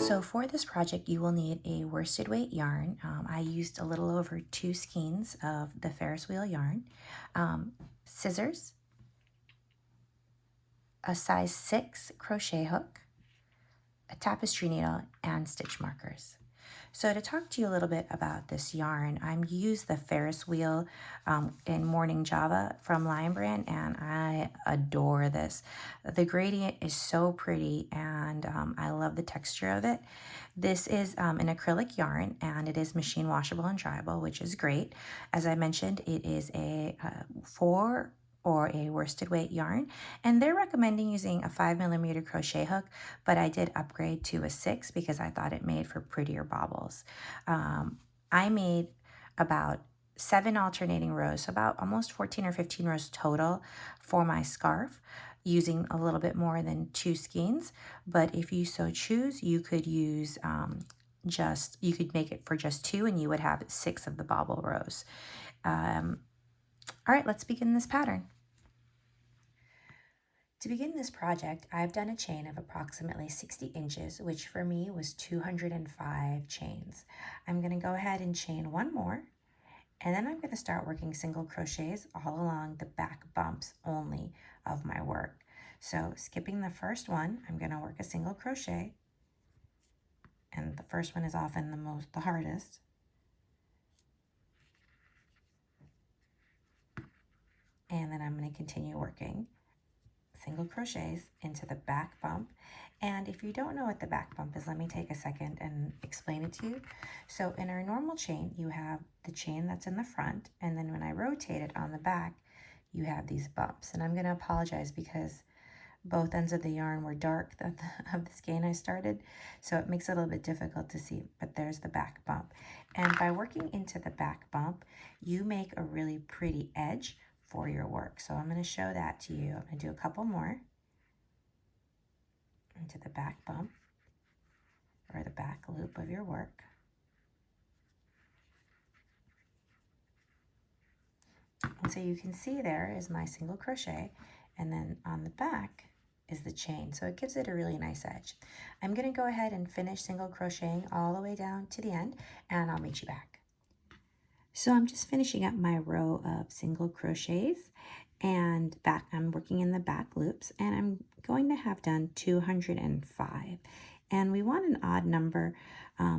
So for this project, you will need a worsted weight yarn. I used a little over 2 skeins of the Ferris wheel yarn, scissors, a size 6 crochet hook, a tapestry needle, and stitch markers. So to talk to you a little bit about this yarn, I'm used the Ferris wheel in Morning Java from Lion Brand, and I adore this. The gradient is so pretty, and I love the texture of it. This is an acrylic yarn, and it is machine washable and dryable, which is great. As I mentioned, it is a 4 or a worsted weight yarn, and they're recommending using a 5mm crochet hook, but I did upgrade to a 6 because I thought it made for prettier bobbles. I made about 7 alternating rows, so about almost 14 or 15 rows total for my scarf, using a little bit more than 2 skeins. But if you so choose, you could use you could make it for just 2, and you would have 6 of the bobble rows. All right, let's begin this pattern. To begin this project, I've done a chain of approximately 60 inches, which for me was 205 chains. I'm going to go ahead and chain one more, and then I'm going to start working single crochets all along the back bumps only of my work. So skipping the first one, I'm going to work a single crochet, and the first one is often the hardest. And then I'm going to continue working single crochets into the back bump. And if you don't know what the back bump is, let me take a second and explain it to you. So in our normal chain, you have the chain that's in the front, and then when I rotate it on the back, you have these bumps. And I'm going to apologize because both ends of the yarn were dark of the skein I started, so it makes it a little bit difficult to see, but there's the back bump. And by working into the back bump, you make a really pretty edge for your work. So I'm going to show that to you. I'm going to do a couple more into the back bump or the back loop of your work. And so you can see there is my single crochet, and then on the back is the chain. So it gives it a really nice edge. I'm going to go ahead and finish single crocheting all the way down to the end, and I'll meet you back. So I'm just finishing up my row of single crochets, and I'm working in the back loops, and I'm going to have done 205. And we want an odd number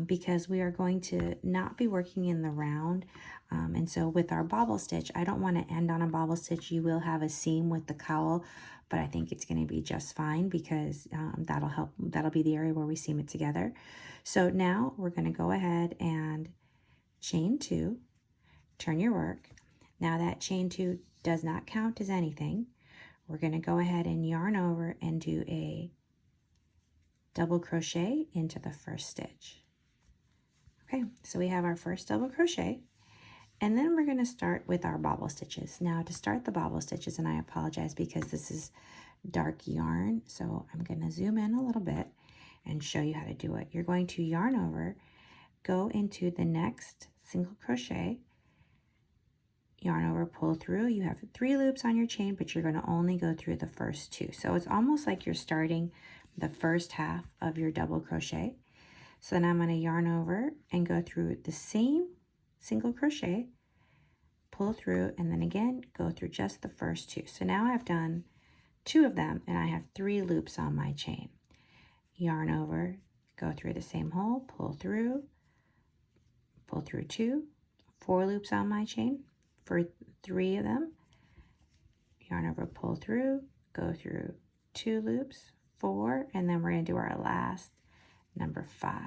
because we are going to not be working in the round. And so with our bobble stitch, I don't want to end on a bobble stitch. You will have a seam with the cowl, but I think it's going to be just fine because that'll help. That'll be the area where we seam it together. So now we're going to go ahead and chain 2, turn your work. Now that chain 2 does not count as anything. We're going to go ahead and yarn over and do a double crochet into the first stitch. Okay, so we have our first double crochet, and then we're going to start with our bobble stitches. Now to start the bobble stitches, and I apologize because this is dark yarn, so I'm going to zoom in a little bit and show you how to do it. You're going to yarn over, go into the next single crochet, yarn over, pull through. You have 3 loops on your chain, but you're going to only go through the first 2. So it's almost like you're starting the first half of your double crochet. So then I'm going to yarn over and go through the same single crochet, pull through, and then again go through just the first 2. So now I've done 2 of them, and I have 3 loops on my chain. Yarn over, go through the same hole, pull through 2, 4 loops on my chain for 3 of them. Yarn over, pull through, go through 2 loops, 4, and then we're going to do our last number 5.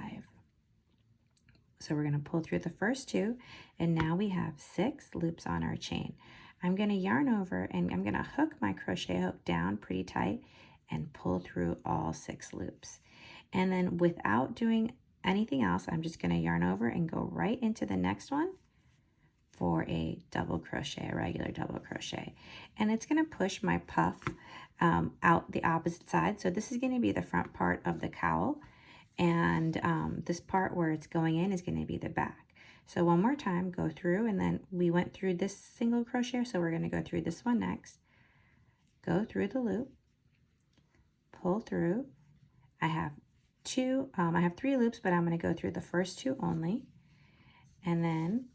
So we're going to pull through the first 2, and now we have 6 loops on our chain. I'm going to yarn over, and I'm going to hook my crochet hook down pretty tight and pull through all 6 loops. And then without doing anything else, I'm just going to yarn over and go right into the next one for a double crochet, a regular double crochet. And it's going to push my puff out the opposite side. So this is going to be the front part of the cowl, and this part where it's going in is going to be the back. So one more time, go through, and then we went through this single crochet, so we're going to go through this one next. Go through the loop, pull through. I have I have 3 loops, but I'm going to go through the first 2 only, and then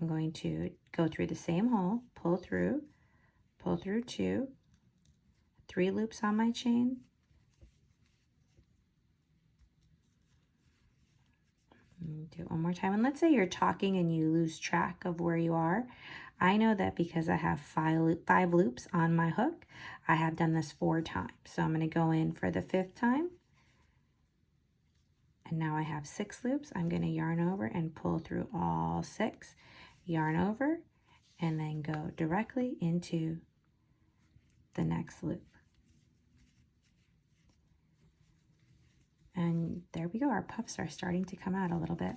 I'm going to go through the same hole, pull through 2, 3 loops on my chain, do it one more time. And let's say you're talking and you lose track of where you are. I know that because I have 5 loops on my hook, I have done this 4 times. So I'm going to go in for the 5th time. And now I have 6 loops. I'm going to yarn over and pull through all 6, yarn over, and then go directly into the next loop. And there we go, our puffs are starting to come out a little bit.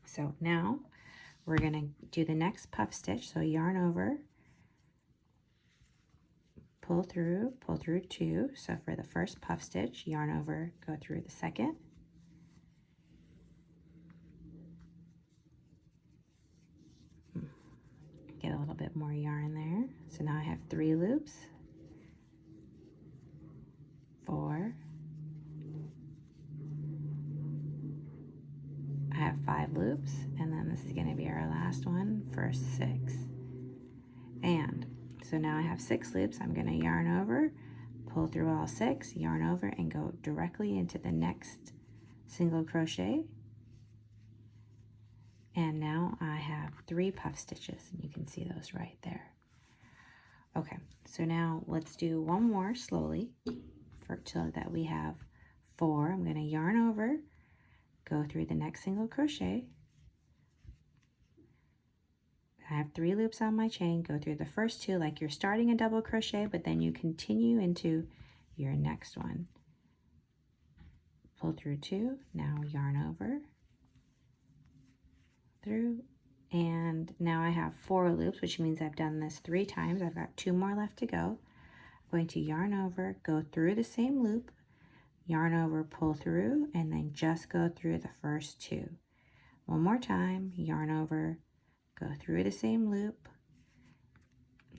So now we're going to do the next puff stitch. So yarn over, pull through 2. So for the first puff stitch, yarn over, go through the second. Get a little bit more yarn there. So now I have 3 loops, 4, I have 5 loops, and then this is going to be our last one for 6. And so now I have 6 loops. I'm going to yarn over, pull through all 6, yarn over, and go directly into the next single crochet. And now I have 3 puff stitches, and you can see those right there. Okay, so now let's do one more slowly so that we have 4. I'm going to yarn over, go through the next single crochet. I have 3 loops on my chain, go through the first 2 like you're starting a double crochet, but then you continue into your next one. Pull through 2, now yarn over, through, and now I have 4 loops, which means I've done this 3 times. I've got 2 more left to go. I'm going to yarn over, go through the same loop, yarn over, pull through, and then just go through the first 2. One more time, yarn over, go through the same loop.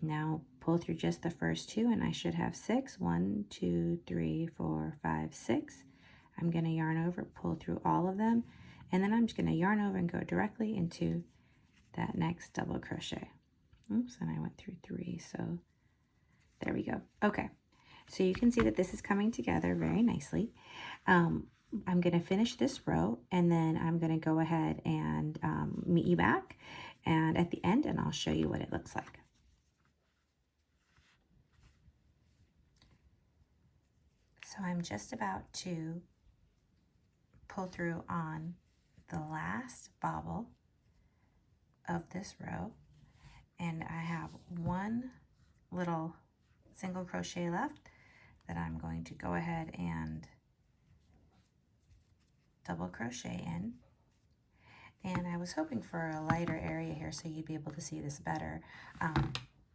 Now pull through just the first 2, and I should have 6. 1, 2, 3, 4, 5, 6. I'm going to yarn over, pull through all of them, and then I'm just going to yarn over and go directly into that next double crochet. Oops, and I went through 3, so there we go. Okay, so you can see that this is coming together very nicely. I'm going to finish this row, and then I'm going to go ahead and meet you back and at the end, and I'll show you what it looks like. So I'm just about to pull through on the last bobble of this row, and I have 1 little single crochet left that I'm going to go ahead and double crochet in. And I was hoping for a lighter area here so you'd be able to see this better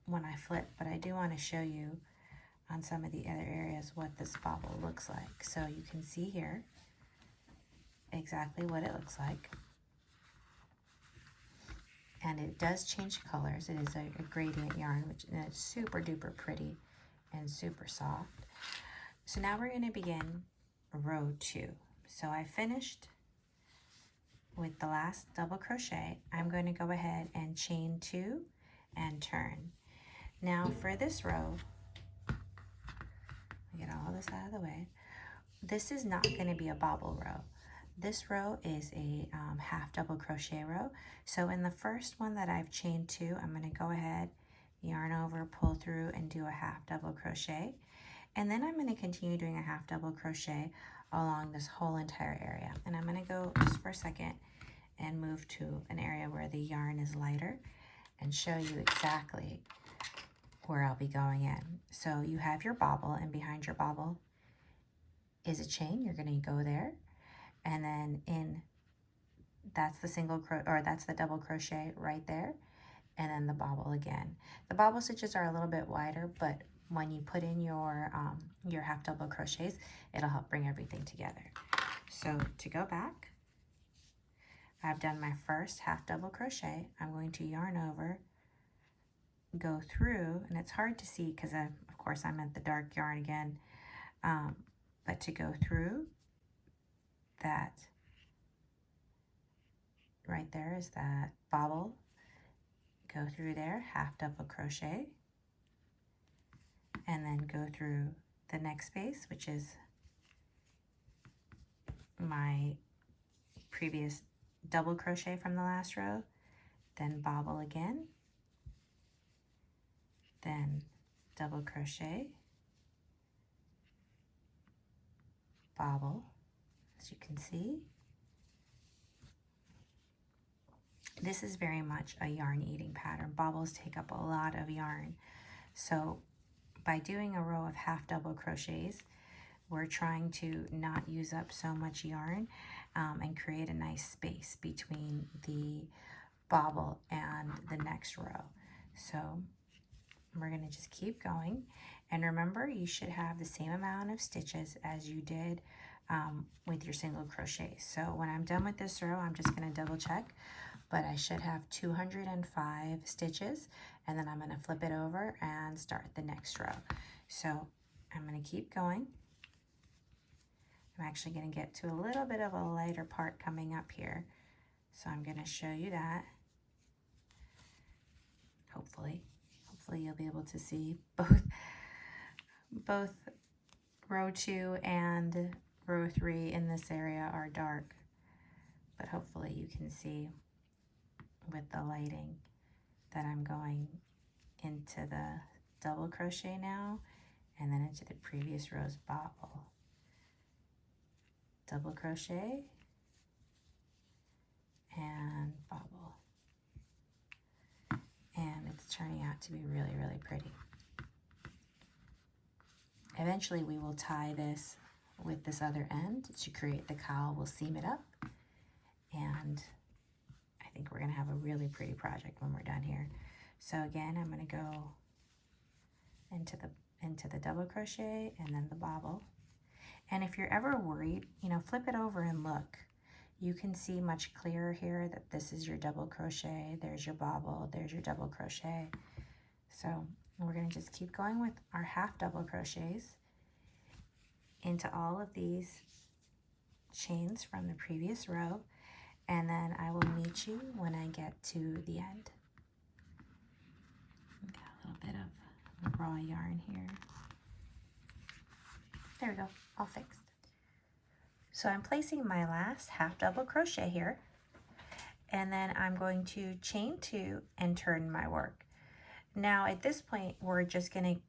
when I flip, but I do want to show you on some of the other areas what this bobble looks like. So you can see here exactly what it looks like. And it does change colors. It is a gradient yarn, which is super duper pretty and super soft. So now we're going to begin row 2. So I finished with the last double crochet. I'm going to go ahead and chain 2 and turn. Now for this row, get all this out of the way. This is not going to be a bobble row. This row is a half double crochet row. So in the first one that I've chained 2, I'm going to go ahead, yarn over, pull through, and do a half double crochet. And then I'm going to continue doing a half double crochet along this whole entire area. And I'm going to go just for a second and move to an area where the yarn is lighter and show you exactly where I'll be going in. So you have your bobble, and behind your bobble is a chain. You're going to go there, and then that's the double crochet right there, and then the bobble again. The bobble stitches are a little bit wider, but when you put in your half double crochets, it'll help bring everything together. So to go back, I've done my first half double crochet. I'm going to yarn over, go through, and it's hard to see because of course I'm at the dark yarn again, but to go through that, right there is that bobble. Go through there, half double crochet, and then go through the next space, which is my previous double crochet from the last row, then bobble again, then double crochet, bobble, as you can see. This is very much a yarn eating pattern. Bobbles take up a lot of yarn. So by doing a row of half double crochets, we're trying to not use up so much yarn and create a nice space between the bobble and the next row. So we're going to just keep going. And remember, you should have the same amount of stitches as you did with your single crochet. So when I'm done with this row, I'm just going to double check, but I should have 205 stitches, and then I'm going to flip it over and start the next row. So I'm going to keep going. I'm actually going to get to a little bit of a lighter part coming up here. So I'm going to show you that. Hopefully you'll be able to see both row 2 and row 3 in this area are dark, but hopefully you can see with the lighting that I'm going into the double crochet now, and then into the previous row's bobble. Double crochet and bobble. And it's turning out to be really, really pretty. Eventually we will tie this with this other end to create the cowl. We'll seam it up, and I think we're going to have a really pretty project when we're done here. So again, I'm going to go into the double crochet and then the bobble. And if you're ever worried, flip it over and look. You can see much clearer here that this is your double crochet, there's your bobble, there's your double crochet. So we're going to just keep going with our half double crochets into all of these chains from the previous row, and then I will meet you when I get to the end. Got a little bit of raw yarn here. There we go, all fixed. So I'm placing my last half double crochet here, and then I'm going to chain 2 and turn my work. Now at this point, we're just going to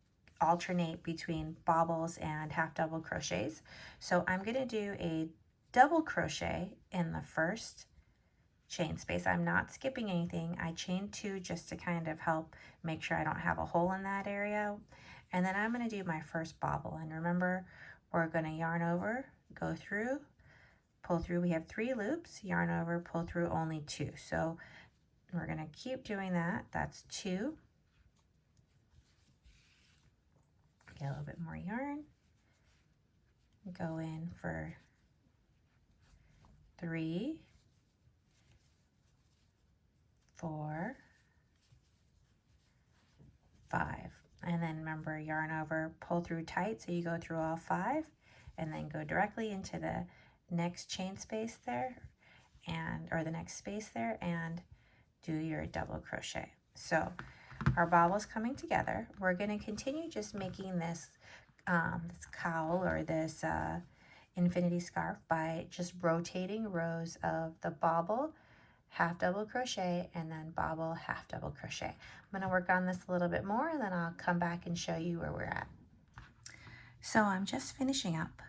alternate between bobbles and half double crochets. So I'm going to do a double crochet in the first chain space. I'm not skipping anything. I chain 2 just to kind of help make sure I don't have a hole in that area. And then I'm going to do my first bobble. And remember, we're going to yarn over, go through, pull through. We have 3 loops, yarn over, pull through only 2. So we're going to keep doing that. That's 2. Get a little bit more yarn. Go in for 3, 4, 5. And then remember, yarn over, pull through tight, so you go through all 5, and then go directly into the next chain space there, or the next space there, and do your double crochet. So our bobble's coming together. We're going to continue just making this this cowl or this infinity scarf by just rotating rows of the bobble, half double crochet, and then bobble, half double crochet. I'm going to work on this a little bit more, and then I'll come back and show you where we're at. So I'm just finishing up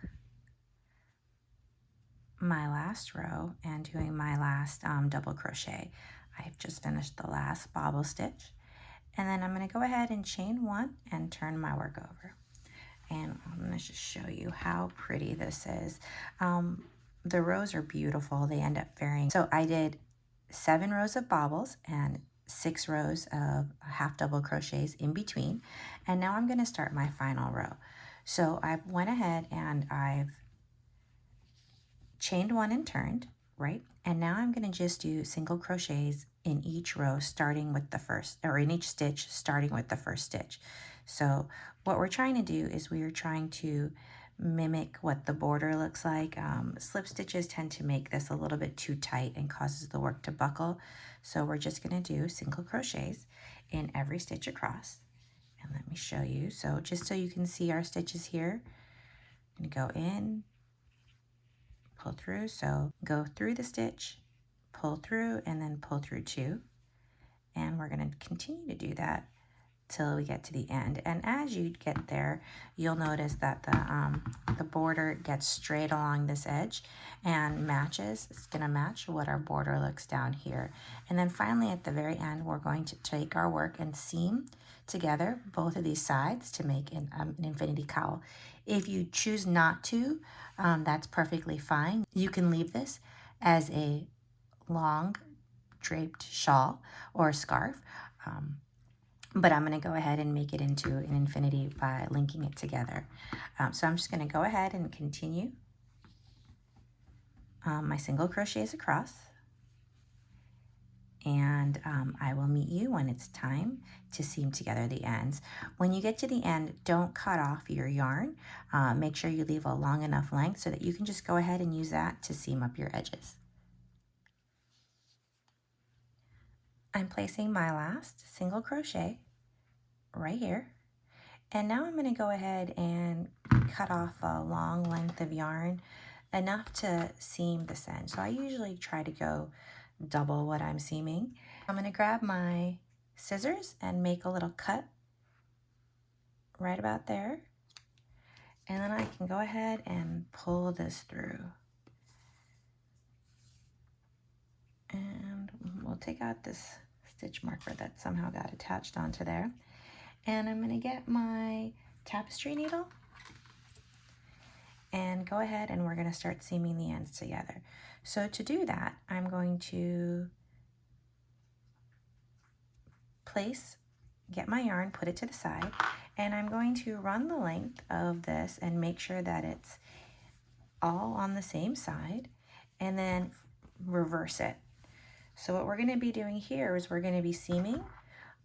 my last row and doing my last double crochet. I've just finished the last bobble stitch, and then I'm going to go ahead and chain 1 and turn my work over. And I'm going to just show you how pretty this is. The rows are beautiful. They end up varying. So I did 7 rows of bobbles and 6 rows of half double crochets in between. And now I'm going to start my final row. So I went ahead and I've chained 1 and turned, right? And now I'm going to just do single crochets in each row, starting with the first, or in each stitch, starting with the first stitch. So what we're trying to do is we are trying to mimic what the border looks like. Slip stitches tend to make this a little bit too tight and causes the work to buckle. So we're just going to do single crochets in every stitch across. And let me show you. So just so you can see our stitches here, I'm going to go in, pull through. So go through the stitch, pull through, and then pull through two. And we're going to continue to do that till we get to the end. And as you get there, you'll notice that the border gets straight along this edge and matches. It's going to match what our border looks down here. And then finally at the very end, we're going to take our work and seam together both of these sides to make an infinity cowl. If you choose not to, that's perfectly fine. You can leave this as a long draped shawl or scarf. But I'm going to go ahead and make it into an infinity by linking it together. So I'm just going to go ahead and continue my single crochets across. And I will meet you when it's time to seam together the ends. When you get to the end, don't cut off your yarn. Make sure you leave a long enough length so that you can just go ahead and use that to seam up your edges. I'm placing my last single crochet right here. And now I'm going to go ahead and cut off a long length of yarn, enough to seam this end. So I usually try to go double what I'm seaming. I'm going to grab my scissors and make a little cut right about there. And then I can go ahead and pull this through. And we'll take out this stitch marker that somehow got attached onto there. And I'm going to get my tapestry needle and go ahead and we're going to start seaming the ends together. So to do that, I'm going to get my yarn, put it to the side, and I'm going to run the length of this and make sure that it's all on the same side, and then reverse it. So what we're going to be doing here is we're going to be seaming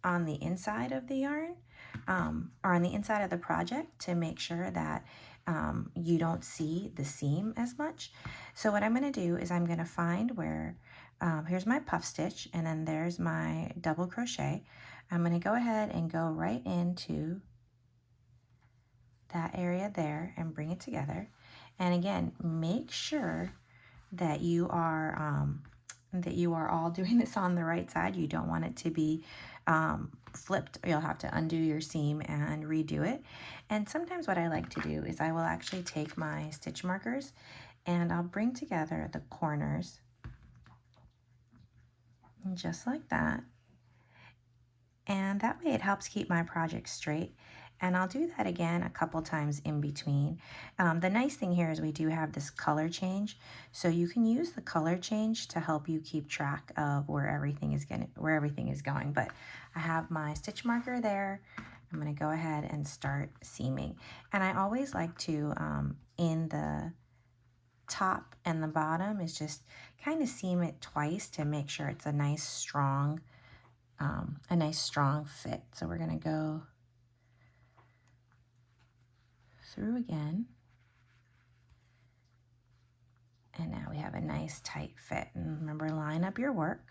on the inside of the yarn, or on the inside of the project, to make sure that you don't see the seam as much. So what I'm going to do is I'm going to find where, here's my puff stitch, and then there's my double crochet. I'm going to go ahead and go right into that area there and bring it together. And again, make sure that you are all doing this on the right side. You don't want it to be flipped. You'll have to undo your seam and redo it. And sometimes what I like to do is I will actually take my stitch markers and I'll bring together the corners just like that. And that way it helps keep my project straight. And I'll do that again a couple times in between. The nice thing here is we do have this color change, so you can use the color change to help you keep track of where everything is going. But I have my stitch marker there. I'm going to go ahead and start seaming. And I always like to, in the top and the bottom, is just kind of seam it twice to make sure it's a nice strong fit. So we're going to go through again, and now we have a nice tight fit. And remember, line up your work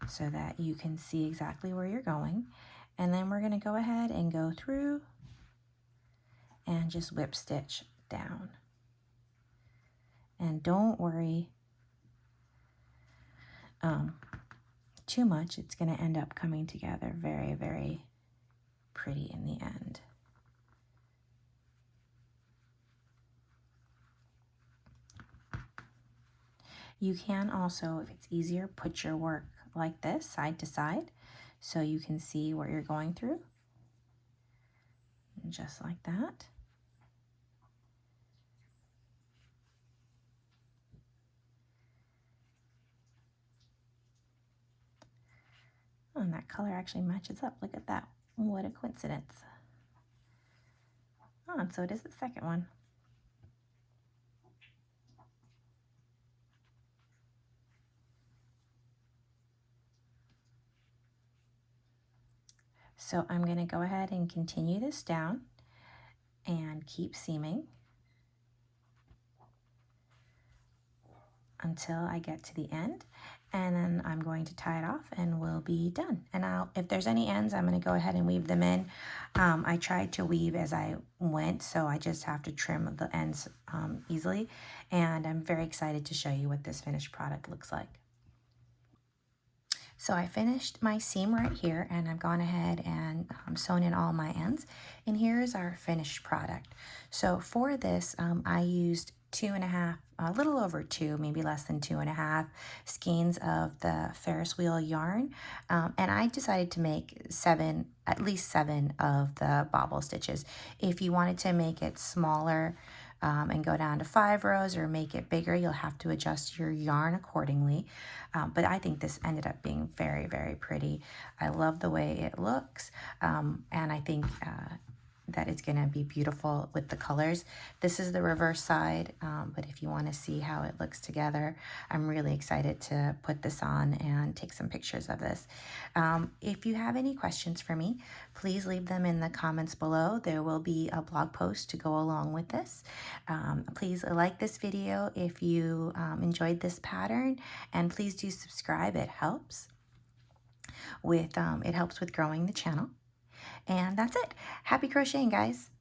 so that you can see exactly where you're going. And then we're going to go ahead and go through and just whip stitch down. And don't worry too much. It's going to end up coming together very, very pretty in the end. You can also, if it's easier, put your work like this, side to side, so you can see where you're going through. Just like that. Oh, and that color actually matches up. Look at that. What a coincidence. Oh, and so it is the second one. So I'm going to go ahead and continue this down and keep seaming. until I get to the end, and then I'm going to tie it off and we'll be done. And if there's any ends, I'm going to go ahead and weave them in. I tried to weave as I went, so I just have to trim the ends easily, and I'm very excited to show you what this finished product looks like. So I finished my seam right here, and I've gone ahead and sewn in all my ends, and here's our finished product. So for this, I used 2.5, a little over 2, maybe less than 2.5 skeins of the Ferris wheel yarn, and I decided to make 7, at least 7 of the bobble stitches. If you wanted to make it smaller, and go down to 5 rows or make it bigger, you'll have to adjust your yarn accordingly. But I think this ended up being very, very pretty. I love the way it looks, and I think that it's going to be beautiful with the colors. This is the reverse side, but if you want to see how it looks together, I'm really excited to put this on and take some pictures of this. If you have any questions for me, please leave them in the comments below. There will be a blog post to go along with this. Please like this video if you enjoyed this pattern, and please do subscribe. It helps with growing the channel. And that's it. Happy crocheting, guys.